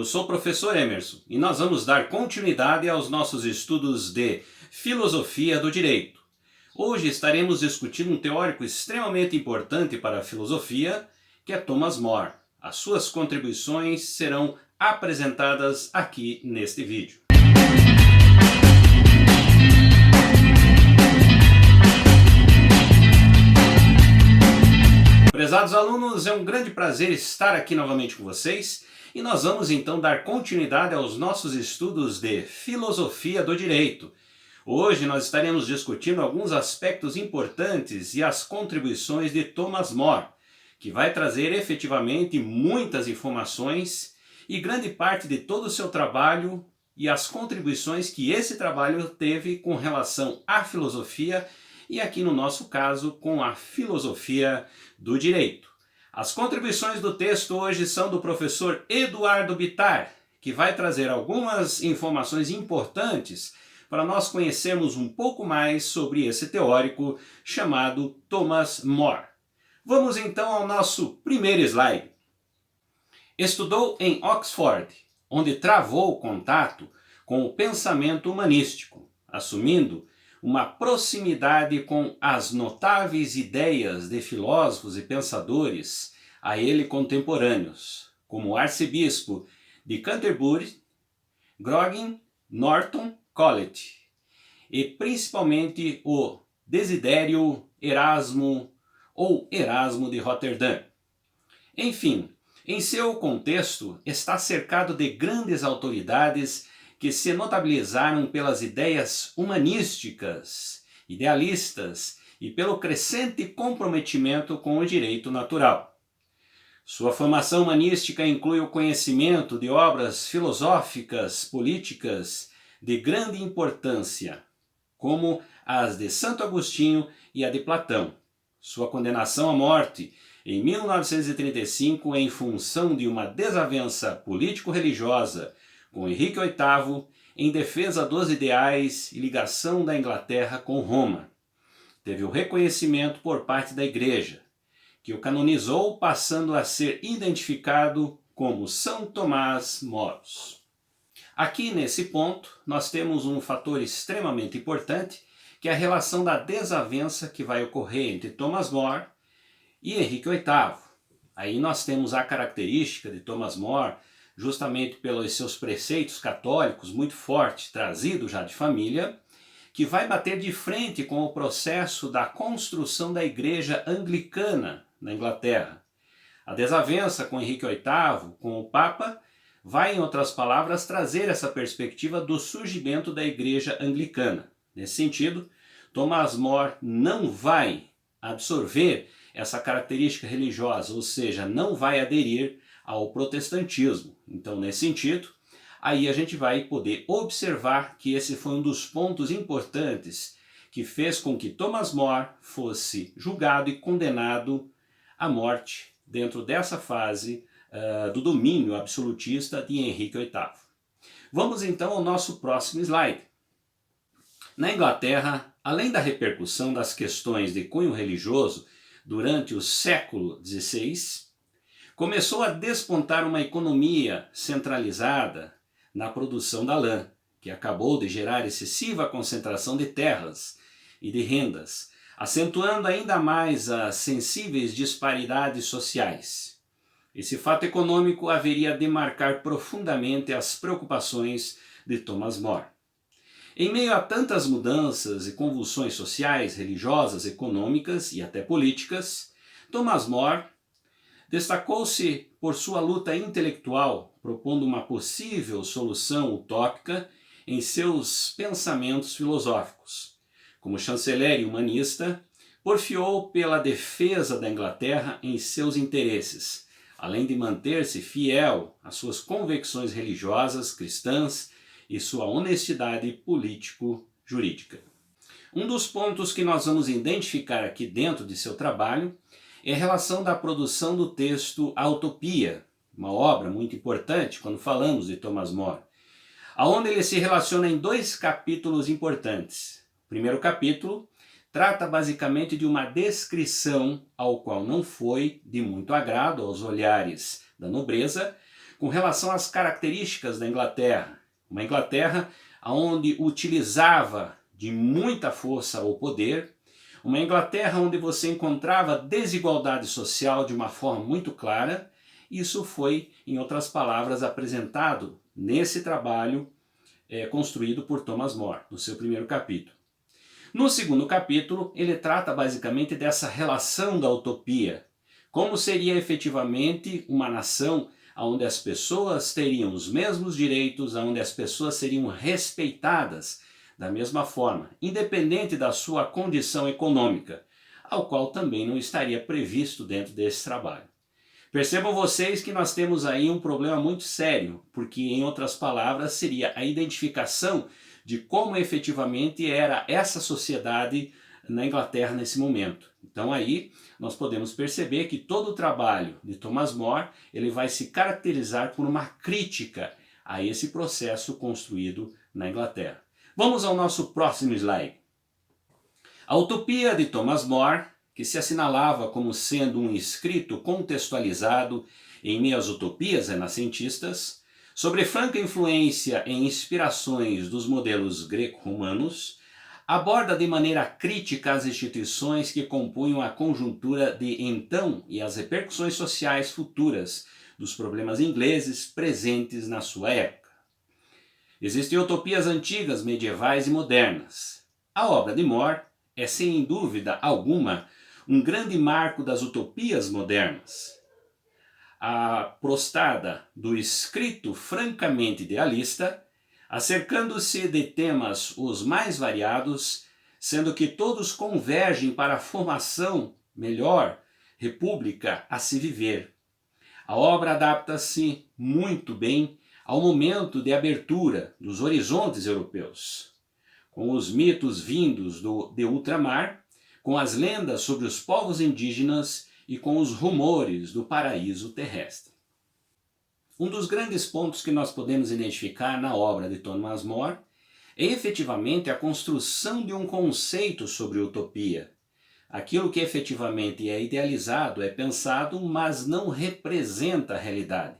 sou o professor Emerson e nós vamos dar continuidade aos nossos estudos de filosofia do direito. Hoje estaremos discutindo um teórico extremamente importante para a filosofia, que é Thomas More. As suas contribuições serão apresentadas aqui neste vídeo. Prezados alunos, é um grande prazer estar aqui novamente com vocês e nós vamos então dar continuidade aos nossos estudos de filosofia do direito. Hoje nós estaremos discutindo alguns aspectos importantes e as contribuições de Thomas More, que vai trazer efetivamente muitas informações e grande parte de todo o seu trabalho e as contribuições que esse trabalho teve com relação à filosofia e aqui no nosso caso com a filosofia do direito. As contribuições do texto hoje são do professor Eduardo Bittar, que vai trazer algumas informações importantes para nós conhecermos um pouco mais sobre esse teórico chamado Thomas More. Vamos então ao nosso primeiro slide. Estudou em Oxford, onde travou contato com o pensamento humanístico, assumindo uma proximidade com as notáveis ideias de filósofos e pensadores a ele contemporâneos, como o arcebispo de Canterbury, Grogan Norton Collett, e principalmente o Desidério Erasmo ou Erasmo de Roterdã. Enfim, em seu contexto está cercado de grandes autoridades que se notabilizaram pelas ideias humanísticas, idealistas e pelo crescente comprometimento com o direito natural. Sua formação humanística inclui o conhecimento de obras filosóficas, políticas de grande importância, como as de Santo Agostinho e a de Platão. Sua condenação à morte em 1935 em função de uma desavença político-religiosa com Henrique VIII em defesa dos ideais e ligação da Inglaterra com Roma. Teve o reconhecimento por parte da Igreja, que o canonizou, passando a ser identificado como São Tomás Moros. Aqui nesse ponto nós temos um fator extremamente importante, que é a relação da desavença que vai ocorrer entre Thomas More e Henrique VIII. Aí nós temos a característica de Thomas More, justamente pelos seus preceitos católicos muito fortes, trazidos já de família, que vai bater de frente com o processo da construção da igreja anglicana na Inglaterra. A desavença com Henrique VIII, com o Papa, vai, em outras palavras, trazer essa perspectiva do surgimento da igreja anglicana. Nesse sentido, Thomas More não vai absorver essa característica religiosa, ou seja, não vai aderir ao protestantismo. Então, nesse sentido, aí a gente vai poder observar que esse foi um dos pontos importantes que fez com que Thomas More fosse julgado e condenado à morte dentro dessa fase do domínio absolutista de Henrique VIII. Vamos então ao nosso próximo slide. Na Inglaterra, além da repercussão das questões de cunho religioso durante o século XVI, começou a despontar uma economia centralizada na produção da lã, que acabou de gerar excessiva concentração de terras e de rendas, acentuando ainda mais as sensíveis disparidades sociais. Esse fato econômico haveria de marcar profundamente as preocupações de Thomas More. Em meio a tantas mudanças e convulsões sociais, religiosas, econômicas e até políticas, Thomas More destacou-se por sua luta intelectual, propondo uma possível solução utópica em seus pensamentos filosóficos. Como chanceler e humanista, porfiou pela defesa da Inglaterra em seus interesses, além de manter-se fiel às suas convicções religiosas cristãs e sua honestidade político-jurídica. Um dos pontos que nós vamos identificar aqui dentro de seu trabalho é a relação da produção do texto A Utopia, uma obra muito importante quando falamos de Thomas More, onde ele se relaciona em dois capítulos importantes. O primeiro capítulo trata basicamente de uma descrição ao qual não foi de muito agrado aos olhares da nobreza, com relação às características da Inglaterra. Uma Inglaterra onde utilizava de muita força o poder, uma Inglaterra onde você encontrava desigualdade social de uma forma muito clara. Isso foi, em outras palavras, apresentado nesse trabalho construído por Thomas More, no seu primeiro capítulo. No segundo capítulo, ele trata basicamente dessa relação da utopia. Como seria efetivamente uma nação onde as pessoas teriam os mesmos direitos, onde as pessoas seriam respeitadas da mesma forma, independente da sua condição econômica, ao qual também não estaria previsto dentro desse trabalho. Percebam vocês que nós temos aí um problema muito sério, porque, em outras palavras, seria a identificação de como efetivamente era essa sociedade na Inglaterra nesse momento. Então aí nós podemos perceber que todo o trabalho de Thomas More ele vai se caracterizar por uma crítica a esse processo construído na Inglaterra. Vamos ao nosso próximo slide. A utopia de Thomas More, que se assinalava como sendo um escrito contextualizado em meio às utopias renascentistas, sobre franca influência e inspirações dos modelos greco-romanos, aborda de maneira crítica as instituições que compunham a conjuntura de então e as repercussões sociais futuras dos problemas ingleses presentes na sua época. Existem utopias antigas, medievais e modernas. A obra de More é, sem dúvida alguma, um grande marco das utopias modernas. A prostada do escrito francamente idealista, acercando-se de temas os mais variados, sendo que todos convergem para a formação melhor república a se viver. A obra adapta-se muito bem ao momento de abertura dos horizontes europeus, com os mitos vindos de ultramar, com as lendas sobre os povos indígenas e com os rumores do paraíso terrestre. Um dos grandes pontos que nós podemos identificar na obra de Thomas More é efetivamente a construção de um conceito sobre utopia. Aquilo que efetivamente é idealizado é pensado, mas não representa a realidade.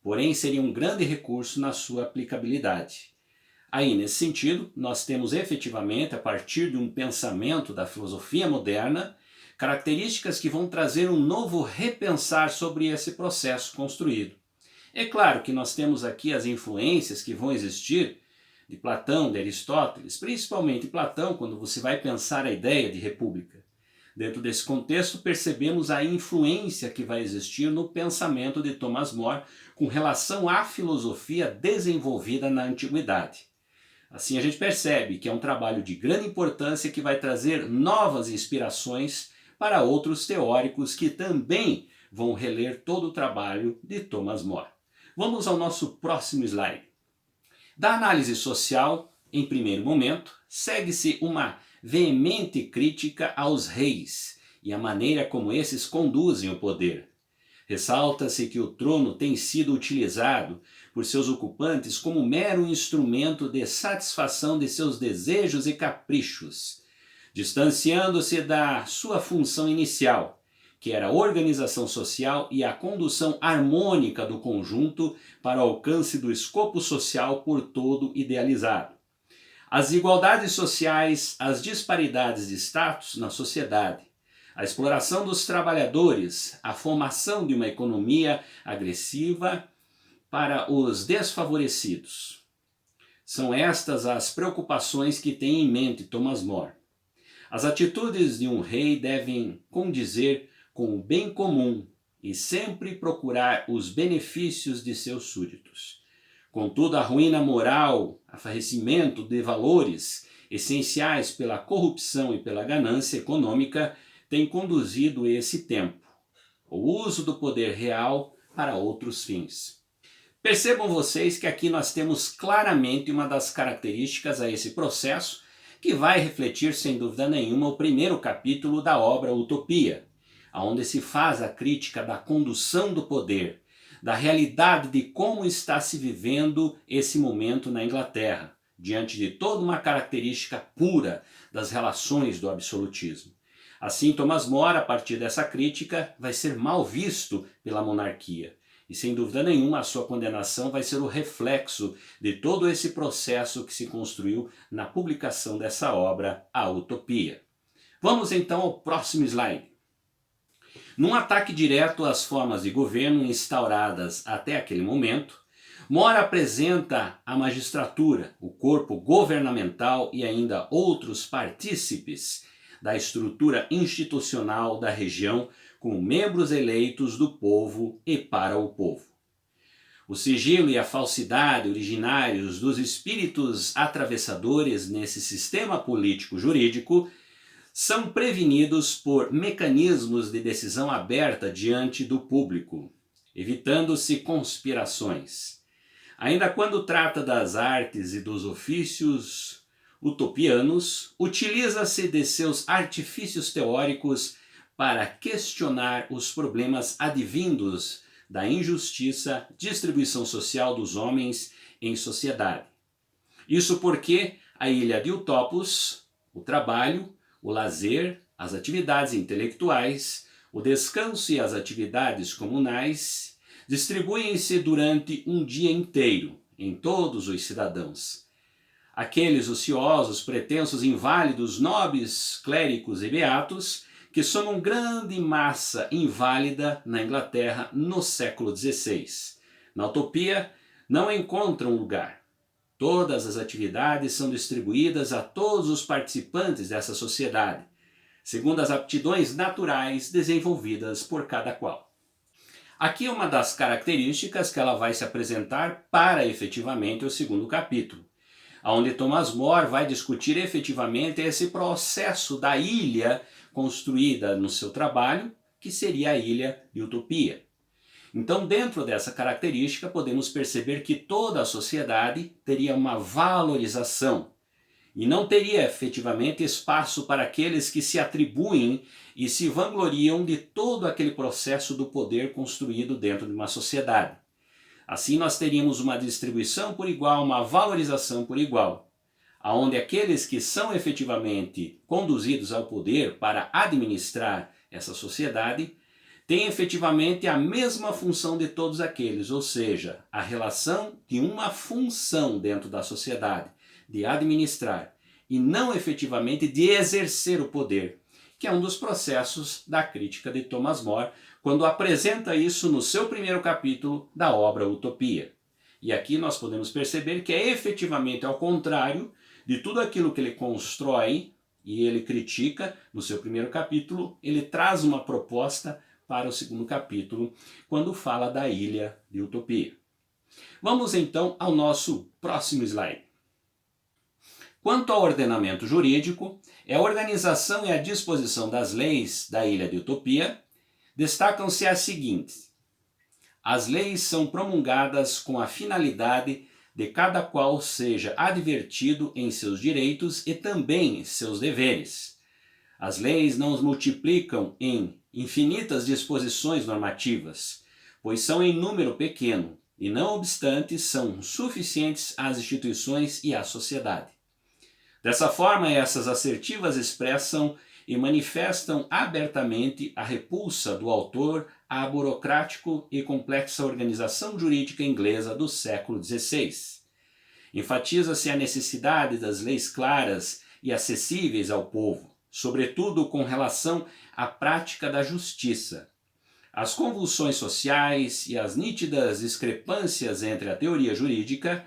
Porém, seria um grande recurso na sua aplicabilidade. Aí, nesse sentido, nós temos efetivamente, a partir de um pensamento da filosofia moderna, características que vão trazer um novo repensar sobre esse processo construído. É claro que nós temos aqui as influências que vão existir de Platão, de Aristóteles, principalmente Platão, quando você vai pensar a ideia de república. Dentro desse contexto, percebemos a influência que vai existir no pensamento de Thomas More com relação à filosofia desenvolvida na antiguidade. Assim a gente percebe que é um trabalho de grande importância que vai trazer novas inspirações para outros teóricos que também vão reler todo o trabalho de Thomas More. Vamos ao nosso próximo slide. Da análise social, em primeiro momento, segue-se uma veemente crítica aos reis e a maneira como esses conduzem o poder. Ressalta-se que o trono tem sido utilizado por seus ocupantes como mero instrumento de satisfação de seus desejos e caprichos, distanciando-se da sua função inicial, que era a organização social e a condução harmônica do conjunto para o alcance do escopo social por todo idealizado. As desigualdades sociais, as disparidades de status na sociedade, a exploração dos trabalhadores, a formação de uma economia agressiva para os desfavorecidos. São estas as preocupações que tem em mente Thomas More. As atitudes de um rei devem condizer com o bem comum e sempre procurar os benefícios de seus súditos. Contudo, a ruína moral, afarrecimento de valores essenciais pela corrupção e pela ganância econômica tem conduzido esse tempo, o uso do poder real para outros fins. Percebam vocês que aqui nós temos claramente uma das características a esse processo que vai refletir sem dúvida nenhuma o primeiro capítulo da obra Utopia, onde se faz a crítica da condução do poder, da realidade de como está se vivendo esse momento na Inglaterra, diante de toda uma característica pura das relações do absolutismo. Assim, Thomas More, a partir dessa crítica, vai ser mal visto pela monarquia. E sem dúvida nenhuma a sua condenação vai ser o reflexo de todo esse processo que se construiu na publicação dessa obra, A Utopia. Vamos então ao próximo slide. Num ataque direto às formas de governo instauradas até aquele momento, More apresenta a magistratura, o corpo governamental e ainda outros partícipes da estrutura institucional da região como membros eleitos do povo e para o povo. O sigilo e a falsidade originários dos espíritos atravessadores nesse sistema político-jurídico são prevenidos por mecanismos de decisão aberta diante do público, evitando-se conspirações. Ainda quando trata das artes e dos ofícios utopianos, utiliza-se de seus artifícios teóricos para questionar os problemas advindos da injustiça, distribuição social dos homens em sociedade. Isso porque a ilha de Utopos, o trabalho, o lazer, as atividades intelectuais, o descanso e as atividades comunais distribuem-se durante um dia inteiro em todos os cidadãos. Aqueles ociosos, pretensos, inválidos, nobres, clérigos e beatos que somam grande massa inválida na Inglaterra no século XVI. Na utopia não encontram lugar. Todas as atividades são distribuídas a todos os participantes dessa sociedade, segundo as aptidões naturais desenvolvidas por cada qual. Aqui é uma das características que ela vai se apresentar para efetivamente o segundo capítulo, onde Thomas More vai discutir efetivamente esse processo da ilha construída no seu trabalho, que seria a ilha de Utopia. Então, dentro dessa característica, podemos perceber que toda a sociedade teria uma valorização e não teria efetivamente espaço para aqueles que se atribuem e se vangloriam de todo aquele processo do poder construído dentro de uma sociedade. Assim, nós teríamos uma distribuição por igual, uma valorização por igual, onde aqueles que são efetivamente conduzidos ao poder para administrar essa sociedade têm efetivamente a mesma função de todos aqueles, ou seja, a relação de uma função dentro da sociedade, de administrar, e não efetivamente de exercer o poder, que é um dos processos da crítica de Thomas More, quando apresenta isso no seu primeiro capítulo da obra Utopia. E aqui nós podemos perceber que é efetivamente ao contrário de tudo aquilo que ele constrói e ele critica no seu primeiro capítulo, ele traz uma proposta para o segundo capítulo, quando fala da ilha de Utopia. Vamos então ao nosso próximo slide. Quanto ao ordenamento jurídico, a organização e a disposição das leis da ilha de Utopia destacam-se as seguintes. As leis são promulgadas com a finalidade de cada qual seja advertido em seus direitos e também em seus deveres. As leis não os multiplicam em infinitas disposições normativas, pois são em número pequeno e, não obstante, são suficientes às instituições e à sociedade. Dessa forma, essas assertivas expressam e manifestam abertamente a repulsa do autor à burocrático e complexa organização jurídica inglesa do século XVI. Enfatiza-se a necessidade das leis claras e acessíveis ao povo, sobretudo com relação à prática da justiça. As convulsões sociais e as nítidas discrepâncias entre a teoria jurídica,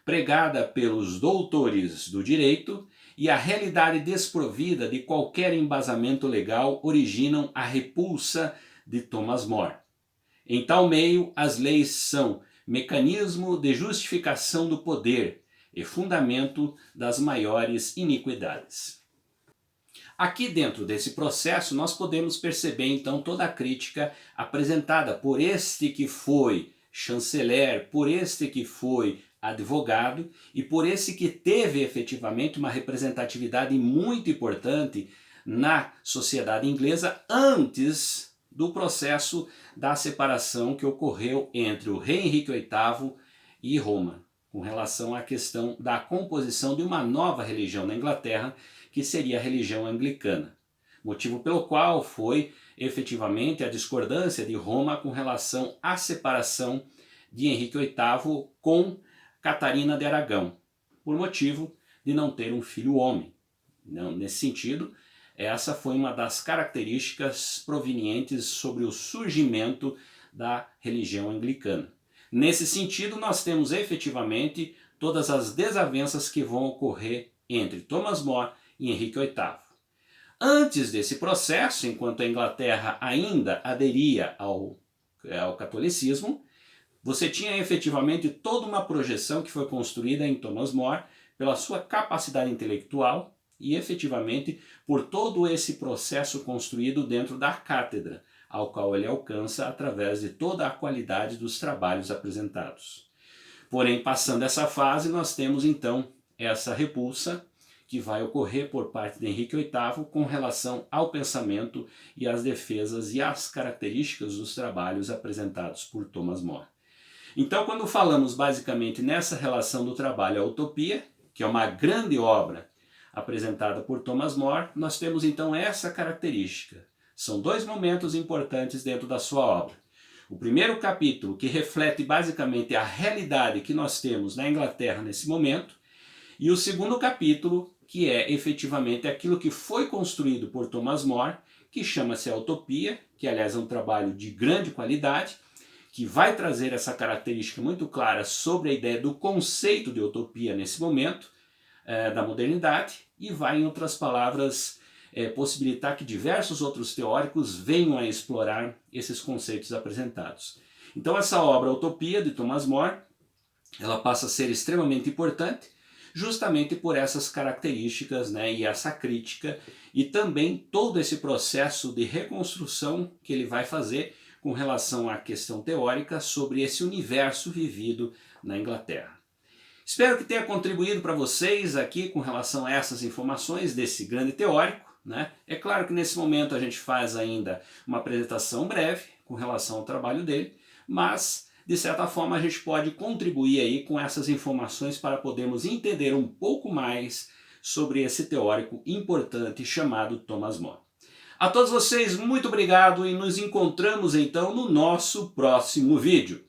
pregada pelos doutores do direito, e a realidade desprovida de qualquer embasamento legal originam a repulsa de Thomas More. Em tal meio, as leis são mecanismo de justificação do poder e fundamento das maiores iniquidades. Aqui dentro desse processo nós podemos perceber então toda a crítica apresentada por este que foi chanceler, por este que foi advogado e por esse que teve efetivamente uma representatividade muito importante na sociedade inglesa antes do processo da separação que ocorreu entre o rei Henrique VIII e Roma, com relação à questão da composição de uma nova religião na Inglaterra, que seria a religião anglicana. motivo pelo qual foi efetivamente a discordância de Roma com relação à separação de Henrique VIII com Catarina de Aragão, por motivo de não ter um filho homem. Nesse sentido, essa foi uma das características provenientes sobre o surgimento da religião anglicana. Nesse sentido, nós temos efetivamente todas as desavenças que vão ocorrer entre Thomas More e Henrique VIII. Antes desse processo, enquanto a Inglaterra ainda aderia ao catolicismo, você tinha efetivamente toda uma projeção que foi construída em Thomas More pela sua capacidade intelectual e efetivamente por todo esse processo construído dentro da cátedra, ao qual ele alcança através de toda a qualidade dos trabalhos apresentados. Porém, passando essa fase, nós temos então essa repulsa que vai ocorrer por parte de Henrique VIII com relação ao pensamento e às defesas e às características dos trabalhos apresentados por Thomas More. Então, quando falamos basicamente nessa relação do trabalho à utopia, que é uma grande obra apresentada por Thomas More, nós temos então essa característica. São dois momentos importantes dentro da sua obra. O primeiro capítulo, que reflete basicamente a realidade que nós temos na Inglaterra nesse momento, e o segundo capítulo, que é efetivamente aquilo que foi construído por Thomas More, que chama-se A Utopia, que aliás é um trabalho de grande qualidade, que vai trazer essa característica muito clara sobre a ideia do conceito de utopia nesse momento da modernidade e vai, em outras palavras, possibilitar que diversos outros teóricos venham a explorar esses conceitos apresentados. Então essa obra Utopia, de Thomas More, ela passa a ser extremamente importante justamente por essas características, e essa crítica e também todo esse processo de reconstrução que ele vai fazer com relação à questão teórica sobre esse universo vivido na Inglaterra. Espero que tenha contribuído para vocês aqui com relação a essas informações desse grande teórico. É claro que nesse momento a gente faz ainda uma apresentação breve com relação ao trabalho dele, mas de certa forma a gente pode contribuir aí com essas informações para podermos entender um pouco mais sobre esse teórico importante chamado Thomas More. A todos vocês, muito obrigado e nos encontramos então no nosso próximo vídeo.